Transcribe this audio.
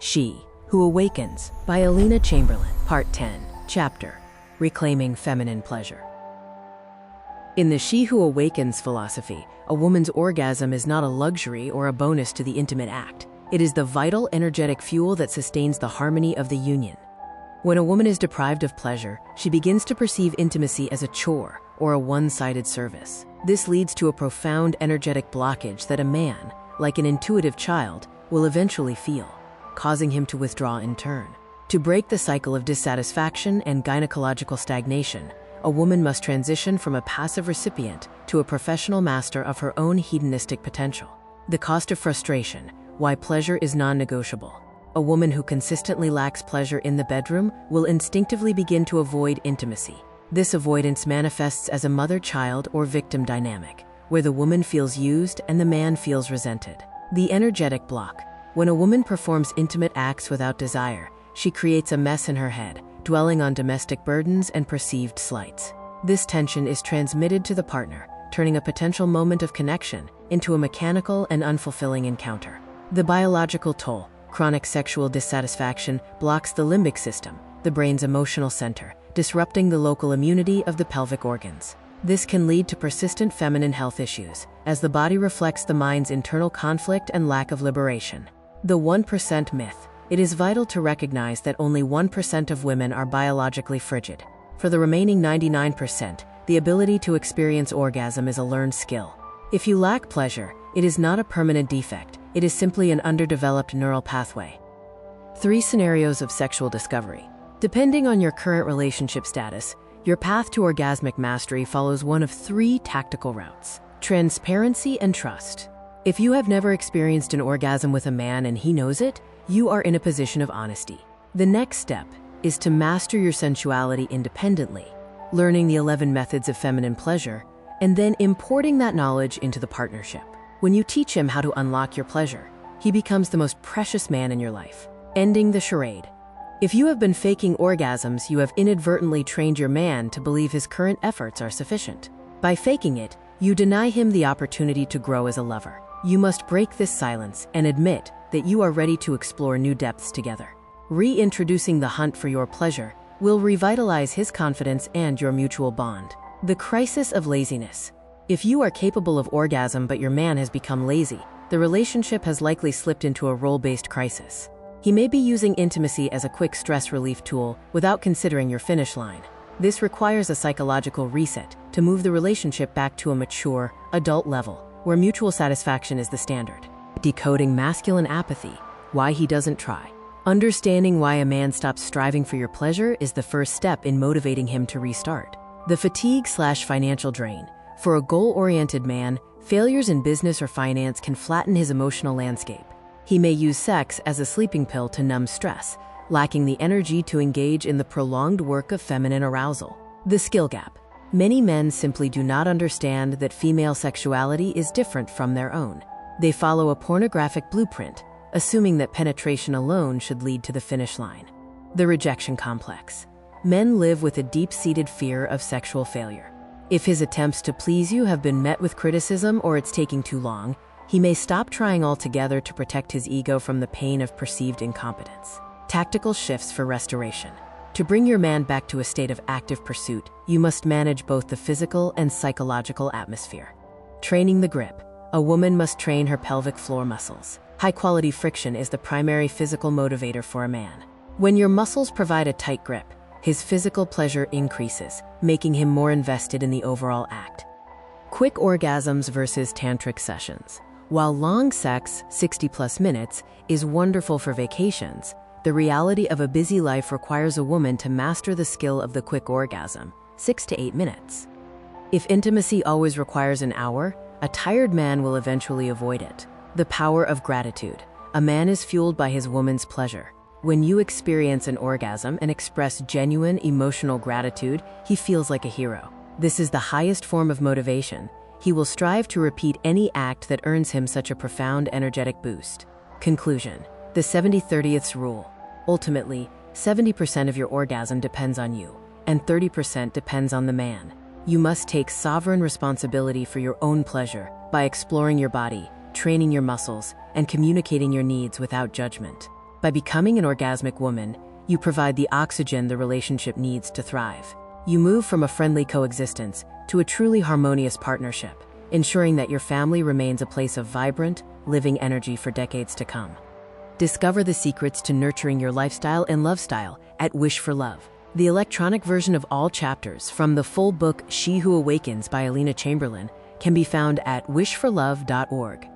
She Who Awakens by Alina Chamberlain, Part 10, Chapter, Reclaiming Feminine Pleasure. In the She Who Awakens philosophy, a woman's orgasm is not a luxury or a bonus to the intimate act. It is the vital, energetic fuel that sustains the harmony of the union. When a woman is deprived of pleasure, she begins to perceive intimacy as a chore or a one-sided service. This leads to a profound energetic blockage that a man, like an intuitive child, will eventually feel, causing him to withdraw in turn. To break the cycle of dissatisfaction and gynecological stagnation, a woman must transition from a passive recipient to a professional master of her own hedonistic potential. The cost of frustration, why pleasure is non-negotiable. A woman who consistently lacks pleasure in the bedroom will instinctively begin to avoid intimacy. This avoidance manifests as a mother-child or victim dynamic, where the woman feels used and the man feels resented. The energetic block. When a woman performs intimate acts without desire, she creates a mess in her head, dwelling on domestic burdens and perceived slights. This tension is transmitted to the partner, turning a potential moment of connection into a mechanical and unfulfilling encounter. The biological toll. Chronic sexual dissatisfaction blocks the limbic system, the brain's emotional center, disrupting the local immunity of the pelvic organs. This can lead to persistent feminine health issues, as the body reflects the mind's internal conflict and lack of liberation. The 1% myth. It is vital to recognize that only 1% of women are biologically frigid. For the remaining 99%, the ability to experience orgasm is a learned skill. If you lack pleasure, it is not a permanent defect, it is simply an underdeveloped neural pathway. 3 scenarios of sexual discovery. Depending on your current relationship status, your path to orgasmic mastery follows one of 3 tactical routes: transparency and trust. If you have never experienced an orgasm with a man and he knows it, you are in a position of honesty. The next step is to master your sensuality independently, learning the 11 methods of feminine pleasure, and then importing that knowledge into the partnership. When you teach him how to unlock your pleasure, he becomes the most precious man in your life. Ending the charade. If you have been faking orgasms, you have inadvertently trained your man to believe his current efforts are sufficient. By faking it, you deny him the opportunity to grow as a lover. You must break this silence and admit that you are ready to explore new depths together. Reintroducing the hunt for your pleasure will revitalize his confidence and your mutual bond. The crisis of laziness. If you are capable of orgasm but your man has become lazy, the relationship has likely slipped into a role-based crisis. He may be using intimacy as a quick stress relief tool without considering your finish line. This requires a psychological reset to move the relationship back to a mature, adult level, where mutual satisfaction is the standard. Decoding masculine apathy, why he doesn't try. Understanding why a man stops striving for your pleasure is the first step in motivating him to restart. The fatigue/financial drain. For a goal-oriented man, failures in business or finance can flatten his emotional landscape. He may use sex as a sleeping pill to numb stress, lacking the energy to engage in the prolonged work of feminine arousal. The skill gap. Many men simply do not understand that female sexuality is different from their own. They follow a pornographic blueprint, assuming that penetration alone should lead to the finish line. The rejection complex. Men live with a deep-seated fear of sexual failure. If his attempts to please you have been met with criticism or it's taking too long, he may stop trying altogether to protect his ego from the pain of perceived incompetence. Tactical shifts for restoration. To bring your man back to a state of active pursuit, you must manage both the physical and psychological atmosphere. Training the grip. A woman must train her pelvic floor muscles. High-quality friction is the primary physical motivator for a man. When your muscles provide a tight grip, his physical pleasure increases, making him more invested in the overall act. Quick orgasms versus tantric sessions. While long sex, 60+ minutes, is wonderful for vacations, the reality of a busy life requires a woman to master the skill of the quick orgasm, 6 to 8 minutes. If intimacy always requires an hour, a tired man will eventually avoid it. The power of gratitude. A man is fueled by his woman's pleasure. When you experience an orgasm and express genuine emotional gratitude, he feels like a hero. This is the highest form of motivation. He will strive to repeat any act that earns him such a profound energetic boost. Conclusion. The 70-30ths rule. Ultimately, 70% of your orgasm depends on you, and 30% depends on the man. You must take sovereign responsibility for your own pleasure by exploring your body, training your muscles, and communicating your needs without judgment. By becoming an orgasmic woman, you provide the oxygen the relationship needs to thrive. You move from a friendly coexistence to a truly harmonious partnership, ensuring that your family remains a place of vibrant, living energy for decades to come. Discover the secrets to nurturing your lifestyle and love style at Wish for Love. The electronic version of all chapters from the full book She Who Awakens by Alina Chamberlain can be found at wishforlove.org.